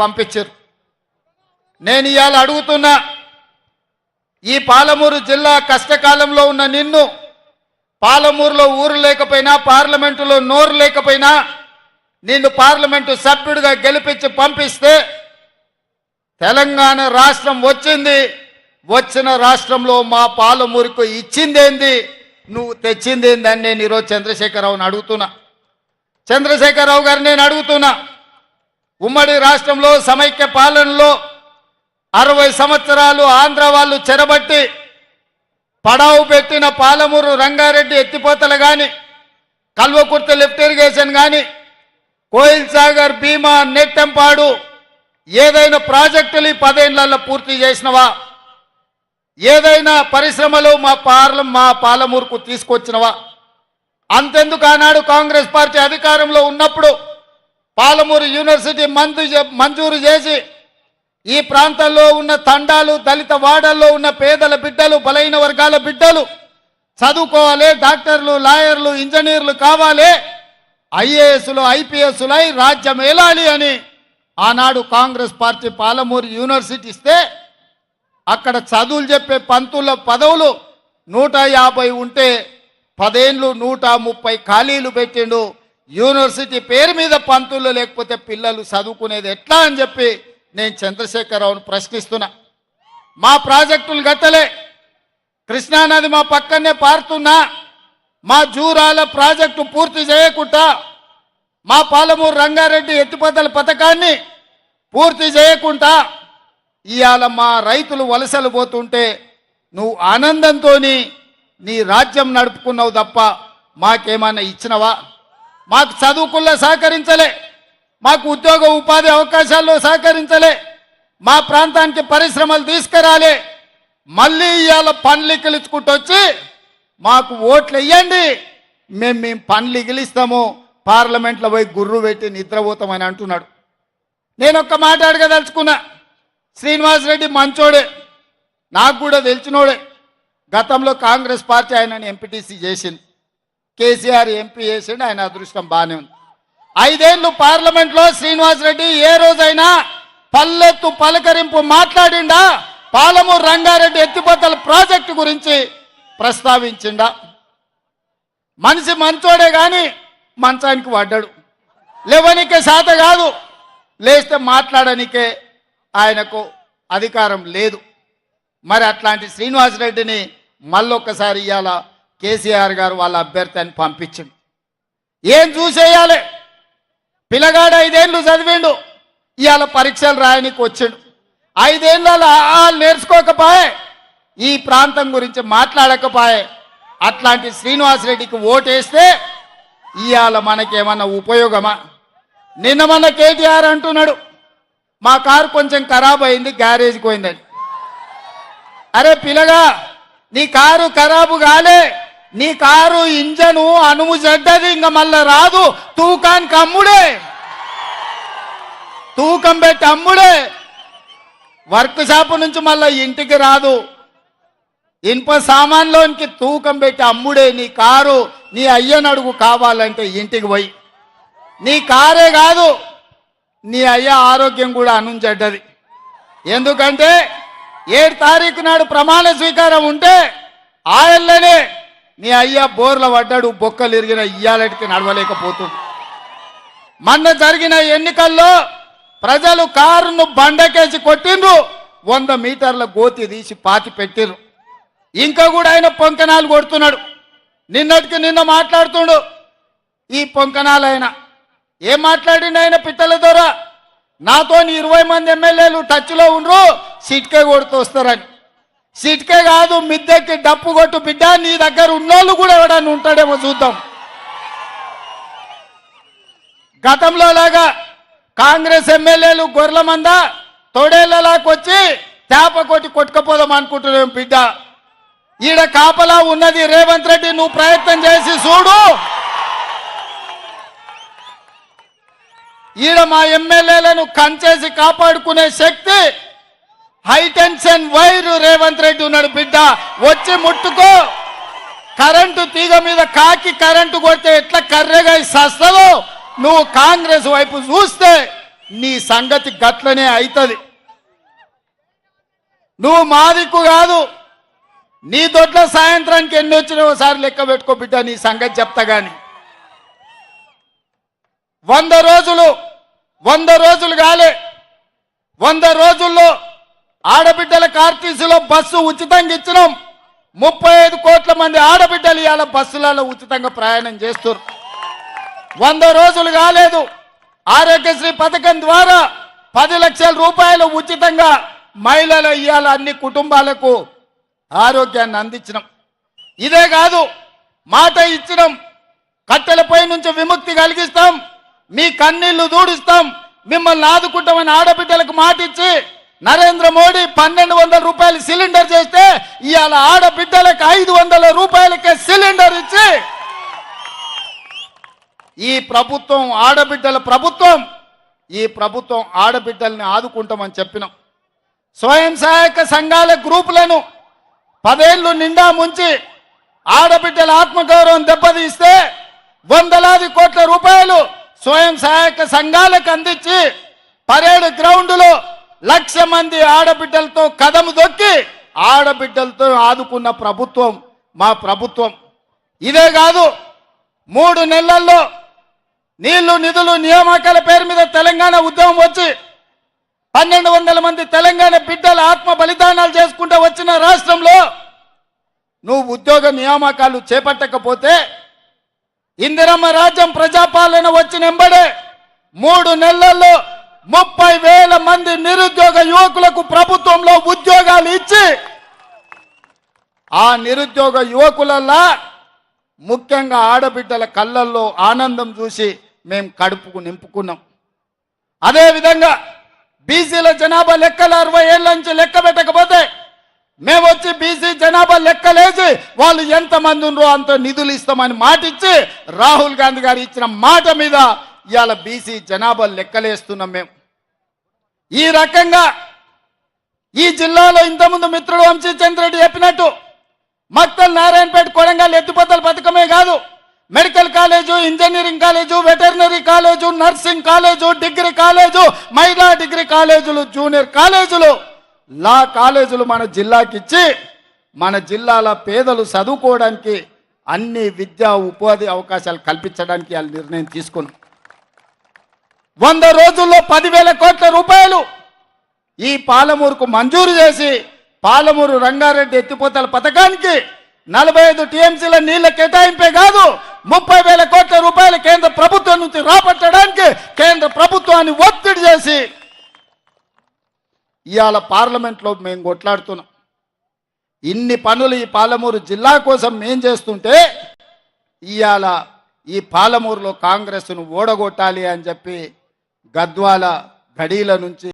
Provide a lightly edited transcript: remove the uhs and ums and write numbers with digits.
పంపించారు. నేను ఇవాళ అడుగుతున్నా, ఈ పాలమూరు జిల్లా కష్టకాలంలో ఉన్న నిన్ను, పాలమూరులో ఊరు లేకపోయినా పార్లమెంటులో నోరు లేకపోయినా నిన్ను పార్లమెంటు సభ్యుడిగా గెలిపించి పంపిస్తే తెలంగాణ రాష్ట్రం వచ్చింది. వచ్చిన రాష్ట్రంలో మా పాలమూరుకు ఇచ్చిందేంది, నువ్వు తెచ్చిందేంది అని నేను ఈరోజు చంద్రశేఖరరావుని అడుగుతున్నా. చంద్రశేఖరరావు గారు నేను అడుగుతున్నా, ఉమ్మడి రాష్ట్రంలో సమైక్య పాలనలో 60 సంవత్సరాలు ఆంధ్ర వాళ్ళు చెరబట్టి పడావు పెట్టిన పాలమూరు రంగారెడ్డి ఎత్తిపోతలు కానీ, కల్వకుర్తి లిఫ్ట్ ఇరిగేషన్ కానీ, కోయిల్ సాగర్ భీమా నెట్టెంపాడు ఏదైనా ప్రాజెక్టులు 10 ఏళ్లలో పూర్తి చేసినవా? ఏదైనా పరిశ్రమలు మా పాలమూరుకు తీసుకొచ్చినవా? అంతెందుకు ఆనాడు కాంగ్రెస్ పార్టీ అధికారంలో ఉన్నప్పుడు పాలమూరు యూనివర్సిటీ మంజూరు చేసి ఈ ప్రాంతాల్లో ఉన్న తండాలు, దళిత వాడల్లో ఉన్న పేదల బిడ్డలు, బలైన వర్గాల బిడ్డలు చదువుకోవాలి, డాక్టర్లు, లాయర్లు, ఇంజనీర్లు కావాలి, ఐఏఎస్లు, ఐపీఎస్లై రాజ్యం ఏలాలి అని ఆనాడు కాంగ్రెస్ పార్టీ పాలమూరు యూనివర్సిటీ ఇస్తే అక్కడ చదువులు చెప్పే పంతుల పదవులు 150 ఉంటే 10 ఏళ్ళు 130 ఖాళీలు పెట్టిండు. యూనివర్సిటీ పేరు మీద పంతులు లేకపోతే పిల్లలు చదువుకునేది ఎట్లా అని చెప్పి నేను చంద్రశేఖరరావును ప్రశ్నిస్తున్నా. మా ప్రాజెక్టులు గట్టలే, కృష్ణానది మా పక్కనే పారుతున్నా, మా జూరాల ప్రాజెక్టు పూర్తి చేయకుండా, మా పాలమూరు రంగారెడ్డి ఎత్తిపోతల పథకాన్ని పూర్తి చేయకుండా ఇవాళ మా రైతులు వలసలు పోతుంటే నువ్వు ఆనందంతో నీ రాజ్యం నడుపుకున్నావు తప్ప మాకేమన్నా ఇచ్చినవా? మాకు చదువుకుల్లో సహకరించలే, మాకు ఉద్యోగ ఉపాధి అవకాశాల్లో సహకరించలే, మా ప్రాంతానికి పరిశ్రమలు తీసుకురాలే. మళ్ళీ ఇవాళ పనులు ఇగిలించుకుంటూ వచ్చి మాకు ఓట్లు వేయండి, మేము పనులు ఇగిలిస్తాము, పార్లమెంట్లో పోయి గుర్రు పెట్టి నిద్రపోతామని అంటున్నాడు. నేను ఒక్క మాట అడగదలుచుకున్నా. శ్రీనివాసరెడ్డి మంచోడే, నాకు కూడా తెలిసినోడే. గతంలో కాంగ్రెస్ పార్టీ ఆయనని ఎంపీటీసీ చేసింది, కేసీఆర్ ఎంపీ చేసిండు, ఆయన అదృష్టం బాగానే ఉంది. 5 ఏళ్ళు పార్లమెంట్లో శ్రీనివాసరెడ్డి ఏ రోజైనా పల్లెత్తు పలకరింపు మాట్లాడిండా? పాలమూరు రంగారెడ్డి ఎత్తిపోతల ప్రాజెక్టు గురించి ప్రస్తావించిండా? మనిషి మంచోడే కానీ మంచానికి పడ్డాడు. లేవనికే శాత కాదు, లేస్తే మాట్లాడనికే ఆయనకు అధికారం లేదు. మరి అట్లాంటి శ్రీనివాసరెడ్డిని మళ్ళొక్కసారి ఇవాళ కేసీఆర్ గారు వాళ్ళ అభ్యర్థి అని పంపించిండు. ఏం చూసేయాలి? పిల్లగాడు 5 ఏళ్ళు చదివిండు, ఇవాళ పరీక్షలు రాయనికి వచ్చిండు. 5 ఏళ్ళలో నేర్చుకోకపోయే, ఈ ప్రాంతం గురించి మాట్లాడకపోయే. అట్లాంటి శ్రీనివాసరెడ్డికి ఓటేస్తే ఇవాళ మనకేమన్నా ఉపయోగమా? నిన్న మన కేటీఆర్ అంటున్నాడు, మా కారు కొంచెం ఖరాబ్ అయింది, గ్యారేజ్కి పోయిందని. అరే పిల్లగా, నీ కారు ఖరాబు కాలే, నీ కారు ఇంజను అనుము చెడ్డది, ఇంకా మళ్ళా రాదు, తూకానికి అమ్ముడే, తూకం పెట్టి అమ్ముడే, వర్క్ షాప్ నుంచి మళ్ళా ఇంటికి రాదు. ఇనుప సామాన్లోనికి తూకం పెట్టి అమ్ముడే నీ కారు. నీ అయ్యనడుగు కావాలంటే ఇంటికి పోయి. నీ కారే కాదు, నీ అయ్య ఆరోగ్యం కూడా అనుంచెడ్డది. ఎందుకంటే 7 తారీఖు నాడు ప్రమాణ స్వీకారం ఉంటే ఆయననే నీ అయ్య బోర్ల పడ్డాడు, బొక్కలు ఇరిగిన ఇయ్యాలటికి నడవలేకపోతుంది. మొన్న జరిగిన ఎన్నికల్లో ప్రజలు కారును బండకేసి కొట్టిండ్రు, 100 మీటర్ల గోతి తీసి పాతి పెట్టిర్రు. ఇంకా కూడా ఆయన పొంకనాలు కొడుతున్నాడు. నిన్నటికి నిన్న మాట్లాడుతుండు ఈ పొంకనాలు. ఆయన ఏం మాట్లాడిండు? ఆయన పిట్టల ద్వారా నాతో 20 మంది ఎమ్మెల్యేలు టచ్లో ఉండ్రు, సిట్కే కొడుతూ వస్తారని. సిట్కే కాదు, మిద్దెక్కి డప్పు కొట్టు బిడ్డ, నీ దగ్గర ఉన్నోళ్ళు కూడా ఎవడన్నా ఉంటాడేమో చూద్దాం. గతంలో లాగా కాంగ్రెస్ ఎమ్మెల్యేలు గొర్రెల మంద తోడేళ్లలాకొచ్చి తేప కొట్టి కొట్టుకపోదాం అనుకుంటున్నాం బిడ్డ. ఈడ కాపలా ఉన్నది రేవంత్ రెడ్డి, నువ్వు ప్రయత్నం చేసి చూడు. ఈడ మా ఎమ్మెల్యేలను కంచేసి కాపాడుకునే శక్తి హైటెన్షన్ వైరు రేవంత్ రెడ్డి ఉన్నాడు బిడ్డ. వచ్చి ముట్టుకో. కరెంటు తీగ మీద కాకి కరెంటు కొడితే ఎట్లా కర్రెగా సస్తదో నువ్వు కాంగ్రెస్ వైపు చూస్తే నీ సంగతి గట్లనే అవుతుంది. నువ్వు మాదిక్కు కాదు, నీ దొడ్ల సాయంత్రానికి ఎన్ని వచ్చినా ఒకసారి లెక్క పెట్టుకో బిడ్డ, నీ సంగతి చెప్తా గాని. 100 రోజులు కాలే, 100 రోజుల్లో ఆడబిడ్డలకు ఆర్టీసీలో బస్సు ఉచితంగా ఇచ్చినాం. 35 కోట్ల మంది ఆడబిడ్డలు ఇవాళ బస్సులలో ఉచితంగా ప్రయాణం చేస్తారు. 100 రోజులు కాలేదు, ఆరోగ్యశ్రీ పథకం ద్వారా 10 లక్షల రూపాయలు ఉచితంగా మహిళలు ఇవాళ అన్ని కుటుంబాలకు ఆరోగ్యాన్ని అందించినాం. ఇదే కాదు, మాట ఇచ్చినాం, కట్టెలపై నుంచి విముక్తి కలిగిస్తాం, మీ కన్నీళ్లు దూడిస్తాం, మిమ్మల్ని ఆదుకుంటామని ఆడబిడ్డలకు మాట ఇచ్చి నరేంద్ర మోడీ 1200 రూపాయలు సిలిండర్ చేస్తే ఇవాళ ఆడబిడ్డలకు 500 రూపాయలకే సిలిండర్ ఇచ్చి ఈ ప్రభుత్వం ఆడబిడ్డల ప్రభుత్వం, ఈ ప్రభుత్వం ఆడబిడ్డల్ని ఆదుకుంటామని చెప్పినాం. స్వయం సహాయక సంఘాల గ్రూపులను 10 ఏళ్ళు నిండా ముంచి ఆడబిడ్డల ఆత్మగౌరవం దెబ్బతీస్తే వందలాది కోట్ల రూపాయలు స్వయం సహాయక సంఘాలకు అందించి పరేడ్ గ్రౌండ్లో 1,00,000 మంది ఆడబిడ్డలతో కదము దొక్కి ఆడబిడ్డలతో ఆదుకున్న ప్రభుత్వం మా ప్రభుత్వం. ఇదే కాదు, 3 నెలల్లో నీళ్లు నిధులు నియామకాల పేరు మీద తెలంగాణ ఉద్యమం వచ్చి 1,200 మంది తెలంగాణ బిడ్డల ఆత్మ బలిదానాలు చేసుకుంటూ వచ్చిన రాష్ట్రంలో నువ్వు ఉద్యోగ నియామకాలు చేపట్టకపోతే ఇందిరమ్మ రాజ్యం ప్రజాపాలన వచ్చిన ఎంబడే 3 నెలల్లో 30,000 మంది నిరుద్యోగ యువకులకు ప్రభుత్వంలో ఉద్యోగాలు ఇచ్చి ఆ నిరుద్యోగ యువకులల్లా ముఖ్యంగా ఆడబిడ్డల కళ్ళల్లో ఆనందం చూసి మేము కడుపుకు నింపుకున్నాం. అదేవిధంగా బీసీల జనాభా లెక్కలు 60 ఏళ్ళ నుంచి లెక్క పెట్టకపోతే మేము వచ్చి బీసీ జనాభా లెక్కలేసి వాళ్ళు ఎంతమంది ఉన్నారో అంత నిధులు ఇస్తామని మాట ఇచ్చి రాహుల్ గాంధీ గారు ఇచ్చిన మాట మీద ఇవాళ బీసీ జనాభా లెక్కలేస్తున్నాం మేము. ఈ రకంగా ఈ జిల్లాలో ఇంతకుముందు మిత్రుడు వంశీచంద్రెడ్డి చెప్పినట్టు మక్తల్ నారాయణపేట కొడంగల్ ఎత్తిపోతల పథకమే కాదు, medical college, engineering college, veterinary college, nursing college, degree college, మహిళా డిగ్రీ కాలేజీలు, జూనియర్ కాలేజీలు, లా కాలేజీలు మన జిల్లాకి ఇచ్చి మన జిల్లాల పేదలు చదువుకోవడానికి అన్ని విద్యా ఉపాధి అవకాశాలు కల్పించడానికి వాళ్ళు నిర్ణయం తీసుకున్నాం. 100 రోజుల్లో 10,000 కోట్ల రూపాయలు ఈ పాలమూరుకు మంజూరు చేసి పాలమూరు రంగారెడ్డి ఎత్తిపోతల పథకానికి 45 టీఎంసీల నీళ్ల కేటాయింపే కాదు 30,000 కోట్ల రూపాయలు కేంద్ర ప్రభుత్వం నుంచి రాబట్టడానికి కేంద్ర ప్రభుత్వాన్ని ఒత్తిడి చేసి ఇవాళ పార్లమెంట్లో మేము కొట్లాడుతున్నాం. ఇన్ని పనులు ఈ పాలమూరు జిల్లా కోసం మేం చేస్తుంటే ఇవాళ ఈ పాలమూరులో కాంగ్రెస్ను ఓడగొట్టాలి అని చెప్పి గద్వాల గడీల నుంచి